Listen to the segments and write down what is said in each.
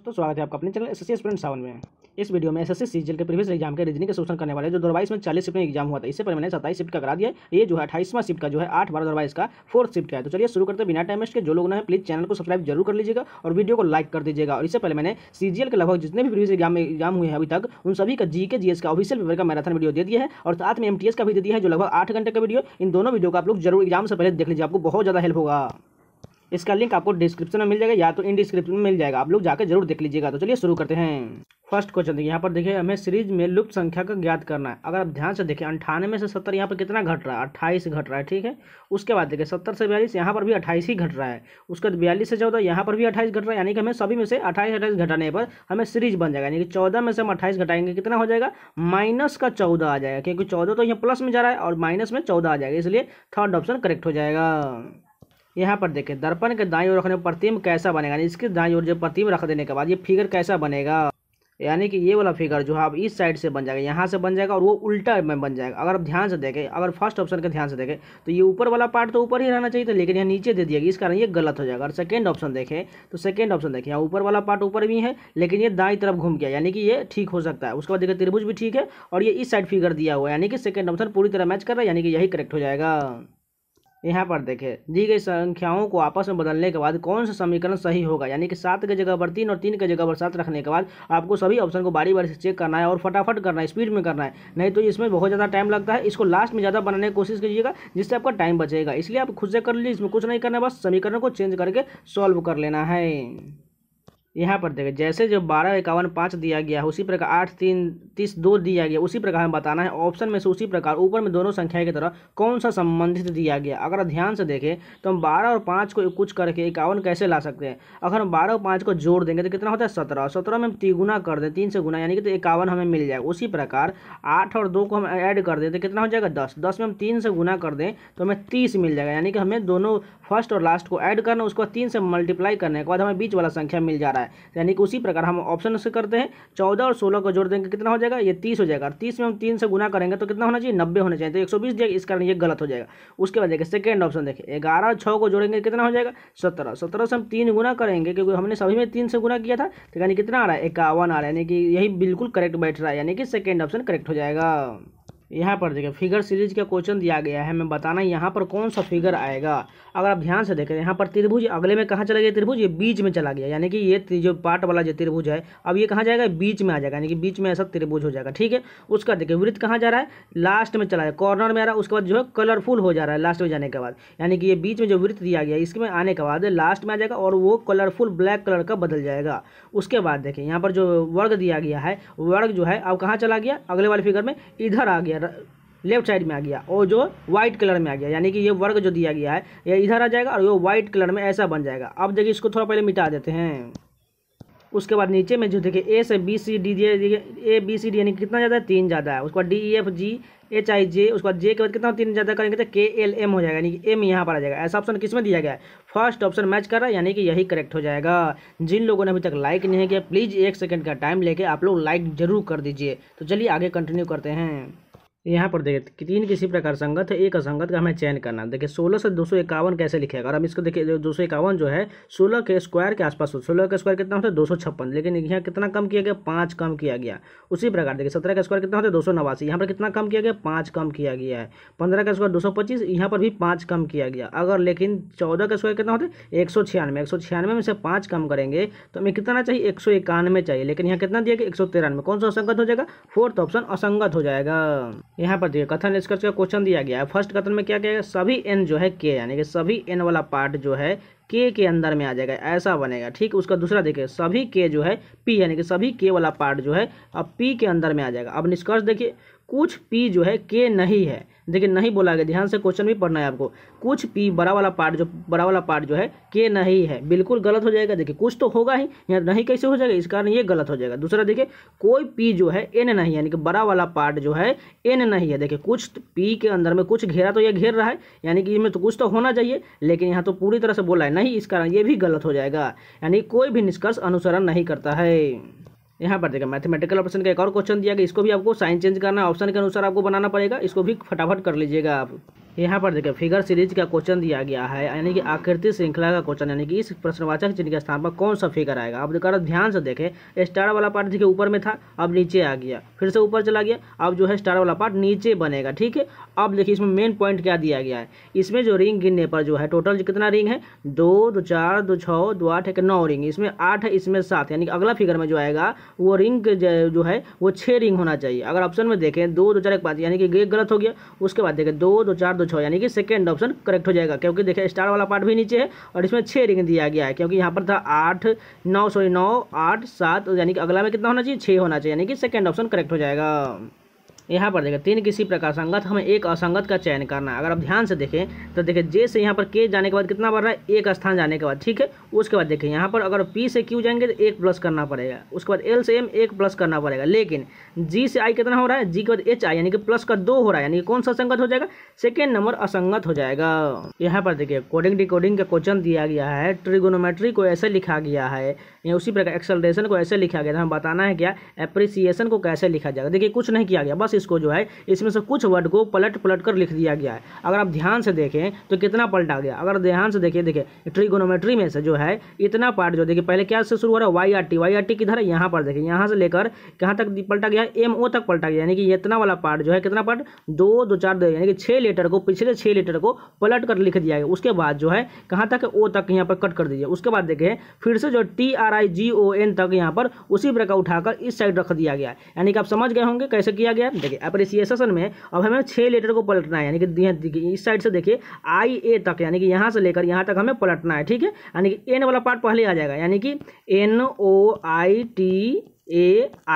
तो स्वागत है आपका अपने चैनल एसएससी एस्पिरेंट 7 में। इस वीडियो में एसएससी सीजीएल के प्रीवियस एग्जाम के रीजनिंग के सोल्यूशन करने वाले जो 2022 में 40 शिफ्ट में एग्जाम हुआ था, इससे पहले मैंने 27 शिफ्ट का करा दिया। ये जो है 28वां शिफ्ट का जो है 8/12/2022 का 4th शिफ्ट का है। तो चलिए शुरू करते हैं बिना टाइम वेस्ट के। जो लोग हैं प्लीज चैनल को सब्सक्राइब जरूर कर लीजिएगा और वीडियो को लाइक कर दीजिएगा। और इससे पहले मैंने सीजीएल के लगभग जितने भी प्रीवियस एग्जाम हुए हैं अभी तक उन सभी का जीके जीएस का ऑफिशियल पेपर का मैराथन वीडियो दे दिया है और साथ में एमटीएस का भी दे दिया है जो लगभग 8 घंटे का वीडियो। इन दोनों वीडियो का आप लोग जरूर एग्जाम से पहले देख लीजिए, आपको बहुत ज़्यादा हेल्प होगा। इसका लिंक आपको डिस्क्रिप्शन में मिल जाएगा या तो इन डिस्क्रिप्शन में मिल जाएगा, आप लोग जाकर जरूर देख लीजिएगा। तो चलिए शुरू करते हैं। फर्स्ट क्वेश्चन देखिए, यहाँ पर देखिए हमें सीरीज में लुप्त संख्या का ज्ञात करना है। अगर आप ध्यान से देखें 98 में से 70 यहाँ पर कितना घट रहा है, 28 घट रहा है, ठीक है। उसके बाद देखिए 70 से 42 यहाँ पर भी 28 ही घट रहा है। उसके बाद 42 से 14 यहाँ पर भी 28 घट रहा है, यानी कि हमें सभी में से 28 घटाने पर हमें सीरीज बन जाएगा। यानी कि 14 में से हम 28 घटाएंगे कितना हो जाएगा, माइनस का 14 आ जाएगा, क्योंकि 14 तो यहाँ प्लस में जा रहा है और माइनस में 14 आ जाएगा, इसलिए थर्ड ऑप्शन करेक्ट हो जाएगा। यहाँ पर देखिए दर्पण के दाईं ओर रखने पर प्रतिबिंब कैसा बनेगा, इसके दाईं ओर जो प्रतिबिंब रख देने के बाद ये फिगर कैसा बनेगा, यानी कि ये वाला फिगर जो है आप इस साइड से बन जाएगा, यहाँ से बन जाएगा और वो उल्टा में बन जाएगा। अगर आप ध्यान से देखें, अगर फर्स्ट ऑप्शन के ध्यान से देखें तो ये ऊपर वाला पार्ट तो ऊपर ही रहना चाहिए था, लेकिन यहाँ नीचे दे दिया गया, इस कारण ये गलत हो जाएगा। और सेकंड ऑप्शन देखें तो सेकंड ऑप्शन देखिए यहाँ ऊपर वाला पार्ट ऊपर भी है लेकिन ये दाईं तरफ घूम गया, यानी कि ये ठीक हो सकता है। उसके बाद देखिए त्रिभुज भी ठीक है और ये इस साइड फिगर दिया हुआ है, यानी कि सेकंड ऑप्शन पूरी तरह मैच कर रहा है, यानी कि यही करेक्ट हो जाएगा। यहाँ पर देखें दी गई संख्याओं को आपस में बदलने के बाद कौन सा समीकरण सही होगा, यानी कि 7 की जगह पर 3 और 3 की जगह पर 7 रखने के बाद आपको सभी ऑप्शन को बारी बारी से चेक करना है और फटाफट करना है, स्पीड में करना है, नहीं तो इसमें बहुत ज़्यादा टाइम लगता है। इसको लास्ट में ज़्यादा बनाने की कोशिश कीजिएगा जिससे आपका टाइम बचेगा, इसलिए आप खुद से कर लीजिए, इसमें कुछ नहीं करना है, बस समीकरण को चेंज करके सॉल्व कर लेना है। यहाँ पर देखिए जैसे जो 12, 51, 5 दिया गया है उसी प्रकार 8, 3, 30, 2 दिया गया, उसी प्रकार हमें बताना है ऑप्शन में से उसी प्रकार ऊपर में दोनों संख्या की तरह कौन सा संबंधित दिया गया। अगर आप ध्यान से देखें तो हम 12 और 5 को कुछ करके 51 कैसे ला सकते हैं। अगर हम 12 और 5 को जोड़ देंगे तो कितना होता है 17, 17 में हम 3 गुना कर दें, 3 से गुना, यानी कि तो 51 हमें मिल जाएगा। उसी प्रकार 8 और 2 को हम ऐड कर दें तो कितना हो जाएगा 10, 10 में हम 3 से गुना कर दें तो हमें 30 मिल जाएगा, यानी कि हमें दोनों फर्स्ट और लास्ट को ऐड करना, उसको 3 से मल्टीप्लाई करने के बाद हमें बीच वाला संख्या मिल जा रहा है, यानी कि उसी प्रकार हम ऑप्शन से करते हैं। 14 और 16 को जोड़ देंगे कितना हो जाएगा, ये 30 हो जाएगा। 30 में हम 3 से गुना करेंगे तो कितना होना चाहिए 90 होना चाहिए, तो 120 दिया, इस कारण ये गलत हो जाएगा। उसके बाद देखिए सेकंड ऑप्शन देखिए 11 और 6 को जोड़ेंगे कितना हो जाएगा 17, 17 से हम 3 गुना करेंगे क्योंकि हमने सभी में 3 से गुना किया था, तो यानी कितना आ रहा है 51 आ रहा है, यानी कि यही बिल्कुल करेक्ट बैठ रहा है, यानी कि सेकेंड ऑप्शन करेक्ट हो जाएगा। यहाँ पर देखिए फिगर सीरीज का क्वेश्चन दिया गया है, हमें बताना यहाँ पर कौन सा फिगर आएगा। अगर आप ध्यान से देखें यहाँ पर त्रिभुज अगले में कहाँ चला गया, त्रिभुज ये बीच में चला गया, यानी कि ये जो पार्ट वाला जो त्रिभुज है अब ये कहाँ जाएगा, बीच में आ जाएगा, यानी कि बीच में ऐसा त्रिभुज हो जाएगा, ठीक है। उसका देखिए वृत्त कहाँ जा रहा है, लास्ट में चला है, कॉर्नर में आ रहा है, उसके बाद जो है कलरफुल हो जा रहा है लास्ट में जाने के बाद, यानी कि ये बीच में जो वृत्त दिया गया इसमें आने के बाद लास्ट में आ जाएगा और वो कलरफुल ब्लैक कलर का बदल जाएगा। उसके बाद देखिए यहाँ पर जो वर्ग दिया गया है, वर्ग जो है अब कहाँ चला गया, अगले वाले फिगर में इधर आ गया, लेफ्ट साइड में आ गया और जो व्हाइट कलर में आ गया, यानी कि ये वर्ग जो दिया गया है ये इधर आ जाएगा और ये व्हाइट कलर में ऐसा बन जाएगा। अब देखिए इसको थोड़ा पहले मिटा देते हैं। उसके बाद नीचे में जो देखिए ए से B C D A B C D यानी कितना ज़्यादा है 3 ज़्यादा है। उसके बाद D E F G H I J, उसके बाद जे के बाद कितना 3 ज़्यादा करेंगे तो के एल एम हो जाएगा, यानी कि एम यहाँ पर आ जाएगा। ऐसा ऑप्शन किस में दिया गया है, फर्स्ट ऑप्शन मैच कर रहा है, यानी कि यही करेक्ट हो जाएगा। जिन लोगों ने अभी तक लाइक नहीं किया प्लीज़ 1 सेकंड का टाइम लेके आप लोग लाइक जरूर कर दीजिए। तो चलिए आगे कंटिन्यू करते हैं। यहाँ पर देखिए 3 किसी प्रकार संगत है, एक असंगत का हमें चयन करना। देखिए 16 से 251 कैसे लिखेगा, अगर हम इसको देखिए 251 जो है 16 के स्क्वायर के आसपास, 16 का स्क्वायर कितना होता है 256, लेकिन यहाँ कितना कम किया गया 5 कम किया गया। उसी प्रकार देखिए 17 का स्क्वायर कितना होता है 289, यहाँ पर कितना कम किया गया 5 कम किया गया है। 15 का स्क्वायर 225, यहाँ पर भी 5 कम किया गया। अगर लेकिन 14 का स्क्वायर कितना होता है 196, 196 में से 5 कम करेंगे तो हमें कितना चाहिए 191 चाहिए, लेकिन यहाँ कितना दिया गया 193, कौन सा असंगत हो जाएगा, फोर्थ ऑप्शन असंगत हो जाएगा। यहाँ पर देखिए कथन निष्कर्ष का क्वेश्चन दिया गया है। फर्स्ट कथन में क्या कहेगा, सभी एन जो है के, यानी कि सभी एन वाला पार्ट जो है के अंदर में आ जाएगा, ऐसा बनेगा, ठीक। उसका दूसरा देखिए सभी के जो है पी, यानी कि सभी के वाला पार्ट जो है अब पी के अंदर में आ जाएगा। अब निष्कर्ष देखिए कुछ पी जो है के नहीं है, देखिए नहीं बोला गया, ध्यान से क्वेश्चन भी पढ़ना है आपको। कुछ पी बड़ा वाला पार्ट जो है के नहीं है, बिल्कुल गलत हो जाएगा। देखिए कुछ तो होगा ही, यहाँ नहीं कैसे हो जाएगा, इस कारण ये गलत हो जाएगा। दूसरा देखिए कोई पी जो है एन नहीं, यानी कि बड़ा वाला पार्ट जो है एन नहीं है। देखिए कुछ पी के अंदर में कुछ घेरा तो ये घेर रहा है, यानी कि इसमें तो कुछ तो होना चाहिए, लेकिन यहाँ तो पूरी तरह से बोला है नहीं, इस कारण ये भी गलत हो जाएगा, यानी कोई भी निष्कर्ष अनुसरण नहीं करता है। यहाँ पर देखिए मैथमेटिकल ऑप्शन का एक और क्वेश्चन दिया गया, इसको भी आपको साइन चेंज करना है, ऑप्शन के अनुसार आपको बनाना पड़ेगा, इसको भी फटाफट कर लीजिएगा आप। यहाँ पर देखिए फिगर सीरीज का क्वेश्चन दिया गया है, यानी कि आकृति श्रृंखला का क्वेश्चन, यानी कि इस प्रश्नवाचक चिन्ह के स्थान पर कौन सा फिगर आएगा। अब देखो ध्यान से देखें, स्टार वाला पार्ट देखिए ऊपर में था, अब नीचे आ गया, फिर से ऊपर चला गया, अब जो है स्टार वाला पार्ट नीचे बनेगा। ठीक है, अब देखिए इसमें मेन पॉइंट क्या दिया गया है, इसमें जो रिंग गिनने पर जो है टोटल कितना रिंग है, 2, 2, 4, 2, 6, 2, 8 है, 9 रिंग, इसमें 8 है, इसमें 7, यानी कि अगला फिगर में जो आएगा वो रिंग जो है वो 6 रिंग होना चाहिए। अगर ऑप्शन में देखें 2, 2, 4 एक बात, यानी कि ये गलत हो गया। उसके बाद देखें 2, 2, 4, 2, 6, यानी कि सेकंड ऑप्शन करेक्ट हो जाएगा, क्योंकि देखिए स्टार वाला पार्ट भी नीचे है और इसमें 6 रिंग दिया गया है, क्योंकि यहाँ पर था 8, 9, 8, 7, यानी कि अगला में कितना होना चाहिए, 6 होना चाहिए, यानी कि सेकंड ऑप्शन करेक्ट हो जाएगा। यहाँ पर देखिए 3 किसी प्रकार संगत, हमें एक असंगत का चयन करना है। अगर आप ध्यान से देखें तो देखिए जे से यहाँ पर के जाने के बाद कितना बढ़ रहा है, एक स्थान जाने के बाद। ठीक है, उसके बाद देखिए यहाँ पर अगर पी से क्यू जाएंगे तो 1 प्लस करना पड़ेगा, उसके बाद एल से एम 1 प्लस करना पड़ेगा, लेकिन जी से आई कितना हो रहा है, जी के बाद एच आई, यानी कि प्लस का 2 हो रहा है, यानी कि कौन सा संगत हो जाएगा, सेकेंड नंबर असंगत हो जाएगा। यहाँ पर देखिए कोडिंग डिकोडिंग का क्वेश्चन दिया गया है, ट्रिगोनोमेट्री को ऐसे लिखा गया है, उसी प्रकार एक्सेलरेशन को ऐसे लिखा गया था। हमें बताना है क्या एप्रिसिएशन को कैसे लिखा जाएगा। देखिए कुछ नहीं किया गया, बस इसको जो है इसमें से कुछ वर्ड को पलट कर लिख दिया गया है। अगर आप ध्यान से देखें तो कितना पलटा गया, अगर ध्यान से देखिए ट्रिगोनोमेट्री में से जो है इतना पार्ट जो देखिए पहले क्या से शुरू हो रहा है, वाई आर टी किधर है, यहाँ पर देखिए यहाँ से लेकर कहाँ तक पलटा गया, एम ओ तक पलटा गया, यानी कि इतना वाला पार्ट जो है कितना पार्ट, 2, 2, 4, 2, यानी कि 6 लेटर को, पिछले 6 लेटर को पलट कर लिख दिया गया। उसके बाद जो है कहाँ तक, ओ तक यहाँ पर कट कर दीजिए। उसके बाद देखिए फिर से जो TRIGON तक यहाँ पर उसी प्रकार उठाकर इस साइड रख दिया गया है, यानी कि आप समझ गए होंगे कैसे किया गया। देखिए अप्रिसिएशन में अब हमें 6 लेटर को पलटना है, यानी कि इस साइड से देखिए IA तक, यानी कि यहाँ से लेकर यहाँ तक हमें पलटना है। ठीक है, यानी कि एन वाला पार्ट पहले आ जाएगा, यानी कि NOITAI,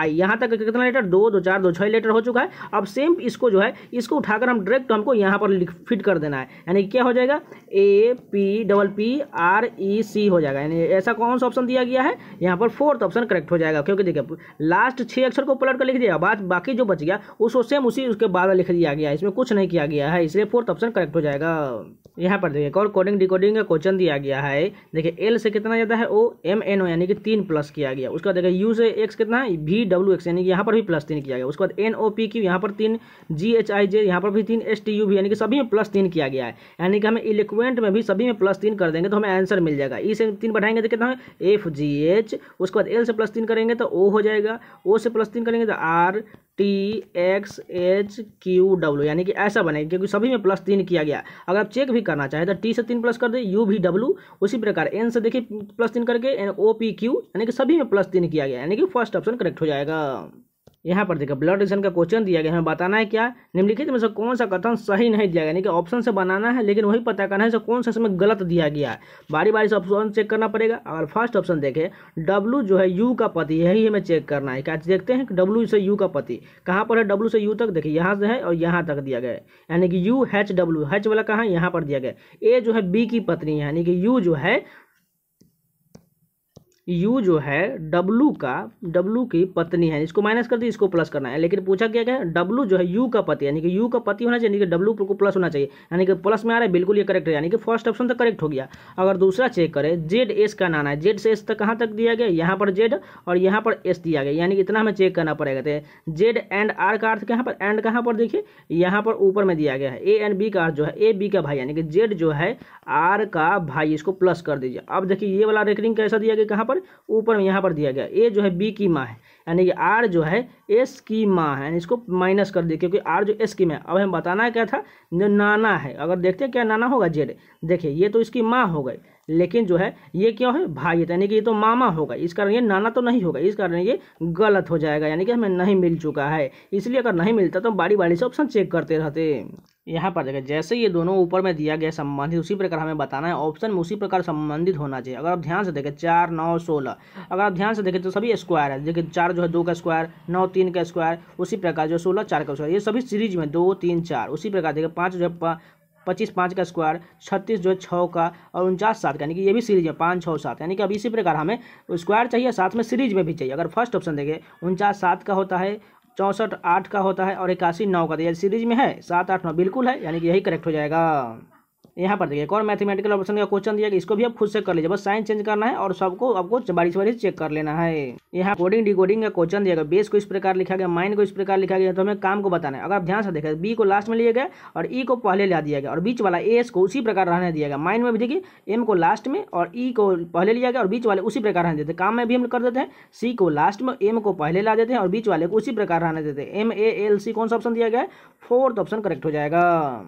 यहाँ तक कितना लेटर, 2, 2, 4, 2, 6 लेटर हो चुका है। अब सेम इसको जो है इसको उठाकर हम डायरेक्ट हमको यहाँ पर फिट कर देना है, यानी क्या हो जाएगा, APPREC हो जाएगा। यानी ऐसा कौन सा ऑप्शन दिया गया है, यहाँ पर 4th ऑप्शन करेक्ट हो जाएगा, क्योंकि देखिए लास्ट 6 अक्षर को पलट कर लिख दिया, बाकी जो बच गया उसको सेम उसी उसके बाद लिख दिया गया, इसमें कुछ नहीं किया गया है, इसलिए 4th ऑप्शन करेक्ट हो जाएगा। यहाँ पर देखिए और कोडिंग डिकोडिंग का क्वेश्चन दिया गया है। देखिए एल से कितना ज़्यादा है, O M N O, यानी कि 3 प्लस किया गया। उसके बाद देखिए यू से एक्स कितना है, VWX, यानी कि यहाँ पर भी +3 किया गया। उसके बाद NOPQ यहाँ पर 3, GHIJ यहाँ पर भी 3, STU भी, यानी कि सभी में +3 किया गया है, यानी कि हमें इलेक्वेंट में भी सभी में +3 कर देंगे तो हमें आंसर मिल जाएगा। ई से 3 बढ़ाएंगे तो कितना है, FGH। उसके बाद एल से +3 करेंगे तो O हो जाएगा, O से +3 करेंगे तो RTXHQW, यानी कि ऐसा बनेगा, क्योंकि सभी में +3 किया गया। अगर आप चेक भी करना चाहे तो T से 3 प्लस कर दे, UVW, उसी प्रकार N से देखिए +3 करके NOPQ, यानी कि सभी में +3 किया गया, यानी कि फर्स्ट ऑप्शन करेक्ट हो जाएगा। यहाँ पर देखिए ब्लड रिलेशन का क्वेश्चन दिया गया, हमें बताना है क्या, निम्नलिखित में से कौन सा कथन सही नहीं दिया गया, यानी कि ऑप्शन से बनाना है, लेकिन वही पता करना है कौन सा इसमें गलत दिया गया है। बारी बारी से ऑप्शन चेक करना पड़ेगा। अगर फर्स्ट ऑप्शन देखें W जो है U का पति, यही हमें चेक करना है। क्या देखते हैं W से U का पति कहाँ पर है, W से U तक देखिए यहाँ से है और यहाँ तक दिया गया है, यानी कि UHW, H वाला कहाँ है, यहाँ पर दिया गया। A जो है B की पत्नी है, यानी कि U जो है W की पत्नी है, इसको माइनस कर दी, इसको प्लस करना है। लेकिन पूछा क्या है, W जो है U का पति, यानी कि U का पति होना चाहिए, यानी कि W को प्लस होना चाहिए, यानी कि प्लस में आ रहा है, बिल्कुल ये करेक्ट है, यानी कि फर्स्ट ऑप्शन तो करेक्ट हो गया। अगर दूसरा चेक करें ZS का नाना है, Z से S तक कहाँ तक दिया गया, यहाँ पर Z और यहाँ पर S दिया गया, यानी कि इतना हमें चेक करना पड़ेगा। तो Z एंड R का अर्थ कहाँ पर, एंड कहाँ पर देखिए यहाँ पर ऊपर में दिया गया है। A एंड B का अर्थ जो है A B का भाई, यानी कि Z जो है R का भाई, इसको प्लस कर दीजिए। अब देखिए ये वाला रेकरिंग कैसा दिया गया, कहाँ पर, ऊपर में यहाँ पर दिया गया। A जो है B की माँ है, यानी कि R जो है S की माँ है, यानी इसको माइनस कर दिए, क्योंकि R जो S की माँ है। अब हमें बताना क्या था, जो नाना है, अगर देखते हैं क्या नाना होगा, Z, देखिए ये तो इसकी माँ हो गई, लेकिन जो है ये क्या है, भाई है, यानी कि ये तो मामा होगा, इस कारण ये नाना तो नहीं होगा, इस कारण ये गलत हो जाएगा, यानी कि हमें नहीं मिल चुका है। इसलिए अगर नहीं मिलता तो बारी बारी से ऑप्शन चेक करते रहते। यहाँ पर देखिए जैसे ये दोनों ऊपर में दिया गया संबंधित, उसी प्रकार हमें बताना है ऑप्शन में उसी प्रकार संबंधित होना चाहिए। अगर आप ध्यान से देखें 4, 9, 16, अगर आप ध्यान से देखें तो सभी स्क्वायर है। देखिए 4 जो है 2 का स्क्वायर, 9 3 का स्क्वायर, उसी प्रकार जो 16 4 का स्क्वायर, ये सभी सीरीज में 2 3 4। उसी प्रकार देखिए 5 जो है 25 5 का स्क्वायर, 36 जो है 6 का, और 49 7 का, यानी कि ये भी सीरीज है 5 6 7, यानी कि अब इसी प्रकार हमें स्क्वायर चाहिए, साथ में सीरीज में भी चाहिए। अगर फर्स्ट ऑप्शन देखें 49 7 का होता है, 64 8 का होता है और 81 9 का, तो ये सीरीज में है 7 8 9 बिल्कुल है, यानी कि यही करेक्ट हो जाएगा। यहाँ पर देखिए एक और मैथमेटिकल ऑपरेशन का क्वेश्चन दिया कि इसको भी आप खुद से कर लीजिए, बस साइन चेंज करना है और सबको आपको बारी से बारी चेक कर लेना है। यहाँ कोडिंग डिकोडिंग का क्वेश्चन दिया गया, बेस को इस प्रकार लिखा गया, माइन को इस प्रकार लिखा गया, तो हमें काम को बताना है। अगर आप ध्यान से देखें बी को लास्ट में लिया गया और ई को पहले ला दिया गया और बीच वाला एस को उसी प्रकार रहने दिया गया। माइन में भी देखिए एम को लास्ट में और ई को पहले लिया गया और बीच वाले उसी प्रकार रहने देते हैं। काम में भी हम कर देते हैं, सी को लास्ट में एम को पहले ला देते हैं और बीच वाले को उसी प्रकार रहने देते हैं। MALC कौन सा ऑप्शन दिया गया है, 4th ऑप्शन करेक्ट हो जाएगा।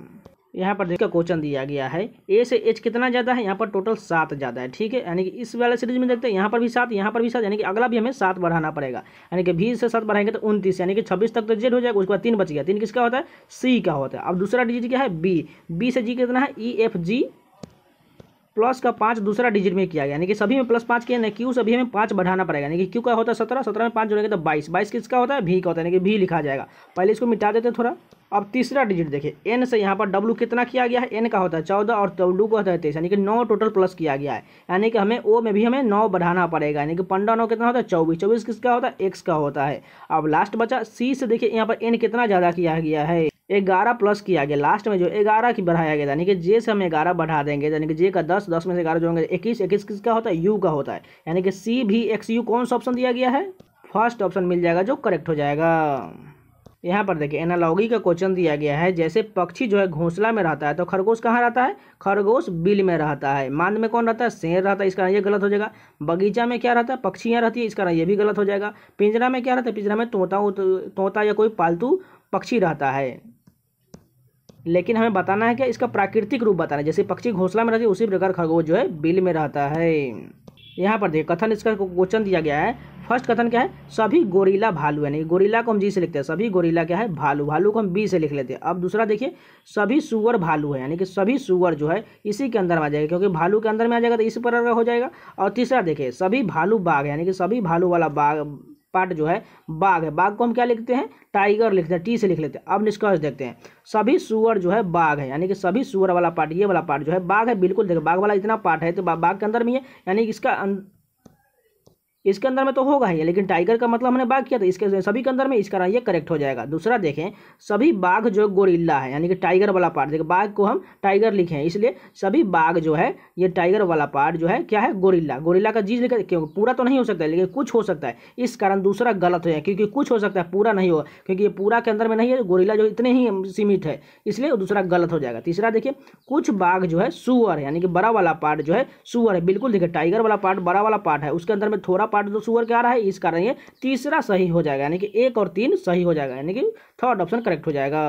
यहाँ पर देखिए क्वेश्चन दिया गया है ए से एच कितना ज़्यादा है, यहाँ पर टोटल 7 ज़्यादा है, ठीक है। यानी कि इस वाले सीरीज में देखते हैं यहाँ पर भी 7, यहाँ पर भी 7, यानी कि अगला भी हमें 7 बढ़ाना पड़ेगा। यानी कि 20 से 7 बढ़ाएंगे तो 29, यानी कि 26 तक तो जेड हो जाएगा। उसके बाद 3 बच गया, 3 किसका होता है, सी का होता है। अब दूसरा डिजिट क्या है, बी से जी कितना है, EFG प्लस का 5 दूसरा डिजिट में किया गया, यानी कि सभी में +5 किया ना, क्यू सभी में 5 बढ़ाना पड़ेगा। यानी कि क्यू का होता है 17, 17 में 5 जोड़ेंगे तो 22, 22 किसका होता है, भी का होता है, यानी कि भी लिखा जाएगा। पहले इसको मिटा देते हैं थोड़ा। अब तीसरा डिजिट देखिए, एन से यहाँ पर डब्लू कितना किया गया है, एन का होता है 14 और डब्लू का होता है 23, यानी कि 9 टोटल प्लस किया गया है। यानी कि हमें ओ में भी हमें 9 बढ़ाना पड़ेगा, यानी कि 15 9 कितना होता है 24, 24 किसका होता है, एक्स का होता है। अब लास्ट बचा सी से, देखिए यहाँ पर एन कितना ज़्यादा किया गया है, 11 प्लस किया गया, लास्ट में जो 11 की बढ़ाया गया, यानी कि जे से हम 11 बढ़ा देंगे, यानी कि जे का 10, 10 में से 11 जोड़ेंगे 21, 21 किसका होता है, यू का होता है। यानी कि सी भी एक्स यू कौन सा ऑप्शन दिया गया है, फर्स्ट ऑप्शन मिल जाएगा जो करेक्ट हो जाएगा। यहाँ पर देखिए एनालॉगी का क्वेश्चन दिया गया है, जैसे पक्षी जो है घोंसला में रहता है तो खरगोश कहाँ रहता है, खरगोश बिल में रहता है। मांद में कौन रहता है, शेर रहता है, इसका ये गलत हो जाएगा। बगीचा में क्या रहता है, पक्षियाँ रहती है, इसका ये भी गलत हो जाएगा। पिंजरा में क्या रहता है, पिंजरा में तोता या कोई पालतू पक्षी रहता है। लेकिन हमें बताना है कि इसका प्राकृतिक रूप बताना है, जैसे पक्षी घोंसला में रहती है उसी प्रकार खरगोश जो है बिल में रहता है। यहाँ पर देखिए कथन इसका क्वेश्चन दिया गया है। फर्स्ट कथन क्या है, सभी गोरिल्ला भालू, यानी गोरिल्ला को हम जी से लिखते हैं, सभी गोरिल्ला क्या है भालू, भालू को हम बी से लिख लेते हैं। अब दूसरा देखिए सभी सुअर भालू है, यानी कि सभी सुअर जो है इसी के अंदर में आ जाएगा, क्योंकि भालू के अंदर में आ जाएगा तो इसी प्रकार का हो जाएगा। और तीसरा देखिए सभी भालू बाघ है, यानी कि सभी भालू वाला बाघ पार्ट जो है बाघ है, बाघ को हम क्या लिखते हैं, टाइगर लिखते हैं, टी से लिख लेते हैं। अब निष्कर्ष देखते हैं, सभी सुअर जो है बाघ है, यानी कि सभी सुअर वाला पार्ट, ये वाला पार्ट जो है बाघ है, बिल्कुल देखिए बाघ वाला इतना पार्ट है तो बाघ के अंदर में है, यानी कि इसके अंदर में तो होगा ही, लेकिन टाइगर का मतलब हमने बाघ किया था, इसके सभी के अंदर में, इस कारण ये करेक्ट हो जाएगा। दूसरा देखें सभी बाघ जो गोरिल्ला है, यानी कि टाइगर वाला पार्ट, देखिए बाघ को हम टाइगर लिखे हैं, इसलिए सभी बाघ जो है ये टाइगर वाला पार्ट जो है क्या है, गोरिल्ला, गोरिल्ला का जी लिखा, क्योंकि पूरा तो नहीं हो सकता है लेकिन कुछ हो सकता है, इस कारण दूसरा गलत हो जाए, क्योंकि कुछ हो सकता है पूरा नहीं हो, क्योंकि ये पूरा के अंदर में नहीं है, गोरिल्ला जो इतने ही सीमित है, इसलिए दूसरा गलत हो जाएगा। तीसरा देखिए कुछ बाघ जो है सुअर, यानी कि बड़ा वाला पार्ट जो है सुअर है, बिल्कुल देखिए टाइगर वाला पार्ट बड़ा वाला पार्ट है, उसके अंदर में थोड़ा पार्ट जो सुअर का आ रहा है, इस कारण ये तीसरा सही हो जाएगा, यानी कि 1 और 3 सही हो जाएगा, यानी कि थर्ड ऑप्शन करेक्ट हो जाएगा।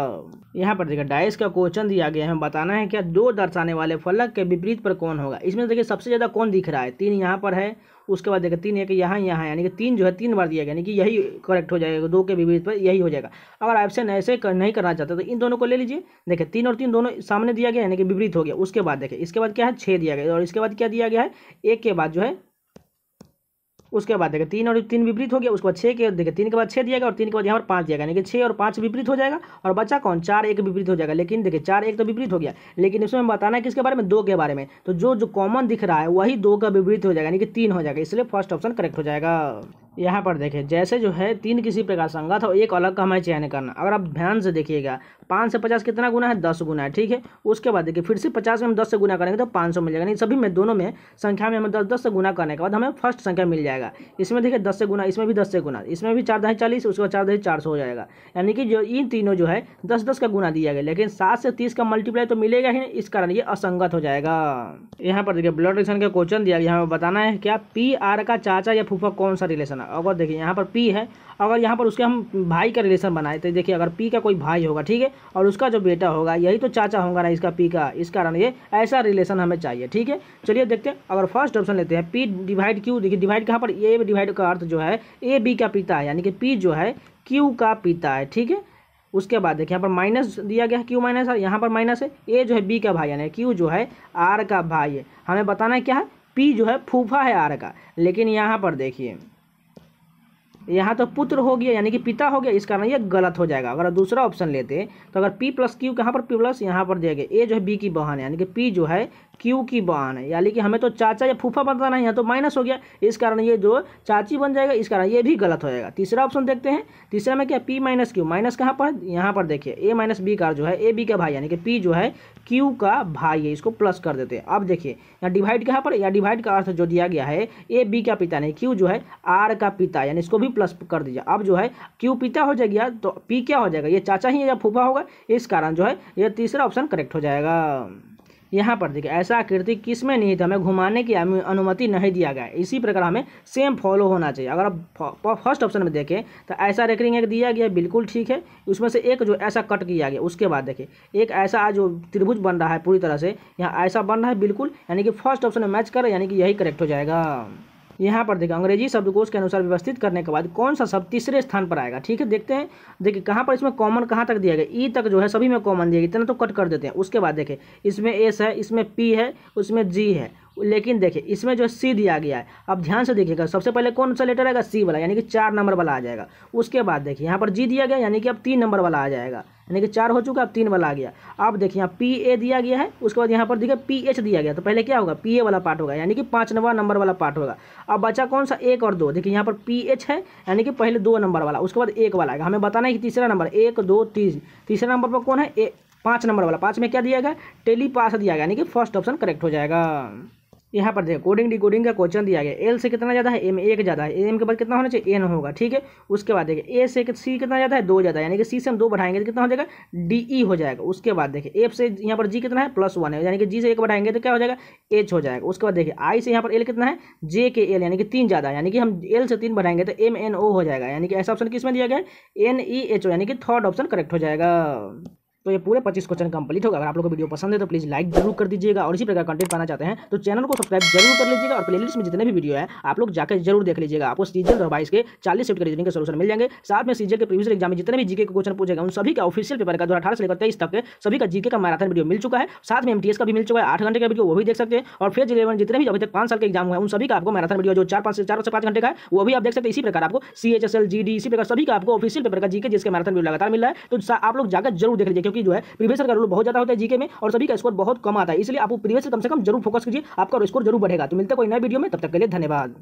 यहाँ पर देखिए डाइस का क्वेश्चन दिया गया है, हमें बताना है क्या 2 दर्शाने वाले फलक के विपरीत पर कौन होगा। इसमें देखिए सबसे ज्यादा कौन दिख रहा है, 3 यहाँ पर है, उसके बाद देखिए 3 एक यहाँ यानी कि 3 जो है 3 बार दिया गया, यानी कि यही करेक्ट हो जाएगा, 2 के विपरीत पर यही हो जाएगा। अगर ऑप्शन ऐसे नहीं करना चाहते तो इन दोनों को ले लीजिए, देखिए 3 और 3 दोनों सामने दिया गया, यानी कि विपरीत हो गया। उसके बाद देखिए इसके बाद क्या है 6 दिया गया, और इसके बाद क्या दिया गया है 1 के बाद जो है, उसके बाद देखिए 3 और 3 विपरीत हो गया, उसके बाद 6 के देखिए 3 के बाद 6 दिया गया और 3 के बाद यहाँ पर 5 दिया गया, यानी कि 6 और 5 विपरीत हो जाएगा, और बचा कौन 4 1 विपरीत हो जाएगा। लेकिन देखिए 4 1 तो विपरीत हो गया, लेकिन इसमें बताना है किसके बारे में, 2 के बारे में, तो जो कॉमन दिख रहा है वही 2 का विपरीत हो जाएगा, यानी कि 3 हो जाएगा, इसलिए फर्स्ट ऑप्शन करेक्ट हो जाएगा। यहाँ पर देखिए जैसे जो है 3 किसी प्रकार संगत है, एक अलग का हमें चयन करना। अगर आप ध्यान से देखिएगा 5 से 50 कितना गुना है, 10 गुना है, ठीक है। उसके बाद देखिए फिर से 50 में हम 10 से गुना करेंगे तो 500 मिल जाएगा, नहीं सभी में दोनों में संख्या में हमें 10 से गुना करने के बाद हमें फर्स्ट संख्या मिल जाएगा। इसमें देखिए 10 से गुना, इसमें भी 10 से गुना, इसमें भी 4 10 40, उसके बाद 4 10 400 हो जाएगा, यानी कि जो इन तीनों जो है 10 10 का गुना दिया गया, लेकिन 7 से 30 का मल्टीप्लाई तो मिलेगा ही नहीं, इस कारण ये असंगत हो जाएगा। यहाँ पर देखिए ब्लड रिलेशन का क्वेश्चन दिया गया, हमें बताना है क्या PR का चाचा या फूफा कौन सा रिलेशन है। अगर देखिए यहाँ पर P है, अगर यहाँ पर उसके हम भाई का रिलेशन बनाए तो देखिए अगर P का कोई भाई होगा, ठीक है, और उसका जो बेटा होगा यही तो चाचा होगा ना इसका P का, इस कारण ये ऐसा रिलेशन हमें चाहिए, ठीक है। चलिए देखते हैं, अगर फर्स्ट ऑप्शन लेते हैं P डिवाइड Q, देखिए डिवाइड कहाँ पर, A डिवाइड का अर्थ जो है A B का पिता है, यानी कि P जो है Q का पिता है, ठीक है। उसके बाद देखिए यहाँ पर माइनस दिया गया, Q माइनस, यहाँ पर माइनस है, A जो है B का भाई, यानी Q जो है R का भाई है। हमें बताना है क्या है, P जो है फूफा है R का, लेकिन यहाँ पर देखिए यहाँ तो पुत्र हो गया, यानी कि पिता हो गया, इस कारण ये गलत हो जाएगा। अगर दूसरा ऑप्शन लेते तो अगर P प्लस Q कहाँ पर P प्लस यहाँ पर दिया गया, A जो है B की बहन है, यानी कि P जो है क्यू की बहन है, यानी कि हमें तो चाचा या फूफा बताना है, यहाँ तो माइनस हो गया, इस कारण ये जो चाची बन जाएगा, इस कारण ये भी गलत हो जाएगा। तीसरा ऑप्शन देखते हैं, तीसरा में क्या पी माइनस क्यू, माइनस कहाँ पर, यहाँ पर देखिए ए माइनस बी का जो है ए बी का भाई यानी कि पी जो है क्यू का भाई है, इसको प्लस कर देते हैं। अब देखिए यहाँ डिवाइड कहाँ पर, या डिवाइड का अर्थ जो दिया गया है ए बी का पिता नहीं, क्यू जो है आर का पिता, यानी इसको भी प्लस कर दीजिए। अब जो है क्यू पिता हो जाएगा तो पी क्या हो जाएगा, ये चाचा ही या फूफा होगा, इस कारण जो है ये तीसरा ऑप्शन करेक्ट हो जाएगा। यहाँ पर देखिए ऐसा आकृति किसमें निहित हमें घुमाने की अनुमति नहीं दिया गया है, इसी प्रकार हमें सेम फॉलो होना चाहिए। अगर आप फर्स्ट ऑप्शन में देखें तो ऐसा रेकरिंग एक दिया गया, बिल्कुल ठीक है, उसमें से एक जो ऐसा कट किया गया, उसके बाद देखिए एक ऐसा जो त्रिभुज बन रहा है पूरी तरह से, यहाँ ऐसा बन रहा है बिल्कुल, यानी कि फर्स्ट ऑप्शन में मैच कर, यानी कि यही करेक्ट हो जाएगा। यहाँ पर देखिए अंग्रेजी शब्दकोश के अनुसार व्यवस्थित करने के बाद कौन सा शब्द तीसरे स्थान पर आएगा, ठीक है, देखते हैं। देखिए कहाँ पर इसमें कॉमन कहाँ तक दिया गया, ई तक जो है सभी में कॉमन दिया गया, इतना तो कट कर देते हैं। उसके बाद देखिए इसमें एस है, इसमें पी है, उसमें जी है, लेकिन देखिए इसमें जो सी दिया गया है, अब ध्यान से देखिएगा सबसे पहले कौन सा लेटर आएगा, सी वाला, यानी कि 4 नंबर वाला आ जाएगा। उसके बाद देखिए यहाँ पर जी दिया गया, यानी कि अब 3 नंबर वाला आ जाएगा, यानी कि 4 हो चुका, अब 3 वाला आ गया। अब देखिए यहाँ पी ए दिया गया है, उसके बाद यहाँ पर देखिए पी एच दिया गया, तो पहले क्या होगा, पी ए वाला पार्ट होगा, यानी कि 5वां नंबर वाला पार्ट होगा। अब बचा कौन सा, 1 और 2, देखिए यहाँ पर पी एच है, यानी कि पहले 2 नंबर वाला, उसके बाद 1 वाला आएगा। हमें बताना है कि तीसरा नंबर 1 2 3, तीसरा नंबर पर कौन है, 5 नंबर वाला, 5 में क्या दिया गया, टेलीपास दिया गया, यानी कि फर्स्ट ऑप्शन करेक्ट हो जाएगा। यहाँ पर देखिए कोडिंग डिकोडिंग का क्वेश्चन दिया गया, एल से कितना ज़्यादा है, एम 1 ज़्यादा है, एम के बाद कितना होना चाहिए, एन होगा, ठीक है। उसके बाद देखिए ए से सी कितना ज़्यादा है, 2 ज़्यादा है, यानी कि सी से हम 2 बढ़ाएंगे तो कितना हो जाएगा, डी ई हो जाएगा। उसके बाद देखिए एफ से यहाँ पर जी कितना है, +1 है, यानी कि जी से 1 बढ़ाएंगे तो क्या हो जाएगा, एच हो जाएगा। उसके बाद देखिए आई से यहाँ पर एल कितना है, जे के एल, यानी कि 3 ज़्यादा है, यानी कि हम एल से 3 बढ़ाएंगे तो एम एन ओ हो जाएगा, यानी कि ऐसा ऑप्शन किस में दिया गया है, एन ई एच ओ, यानी कि थर्ड ऑप्शन करेक्ट हो जाएगा। तो ये पूरे 25 क्वेश्चन कंप्लीट होगा। अगर आप लोग को वीडियो पसंद है तो प्लीज़ लाइक जरूर कर दीजिएगा, और इसी प्रकार कंटेंट पाना चाहते हैं तो चैनल को सब्सक्राइब जरूर कर लीजिएगा, और प्लेलिस्ट में जितने भी वीडियो है आप लोग जाकर जरूर देख लीजिएगा। आपको सीजीएल 2022 के 40 शिफ्ट के रीजनिंग के सोल्यूशन मिल जाएंगे। साथ में सीजीएल के प्रीवियस एग्जाम में जितने भी जीके के क्वेश्चन पूछेगा उन सभी का ऑफिशियल पेपर का 2018 से लेकर 23 तक के सभी का जीके का मैराथन वीडियो मिल चुका है। साथ में एमटीएस का भी मिल चुका है 8 घंटे का वीडियो, वो भी देख सकते हैं। और फेज 11 जितने भी अभी तक 5 साल के एग्जाम हुए हैं उन सभी का आपको मैराथन वीडियो जो 4 से 5 घंटे का है वो भी आप देख सकते हैं। इसी प्रकार आपको सीएचएसएल जीडी इसी प्रकार सभी का आपको ऑफिशियल पेपर का जीके जिसके मैराथन वीडियो लगातार मिल रहा है, तो आप लोग जाकर जरूर देख लीजिए, क्योंकि जो है प्रीवियस का रूल बहुत ज्यादा होता है जीके में और सभी का स्कोर बहुत कम आता है, इसलिए आप प्रीवियस कम से कम जरूर फोकस कीजिए, आपका स्कोर जरूर बढ़ेगा। तो मिलते हैं कोई नए वीडियो में, तब तक के लिए धन्यवाद।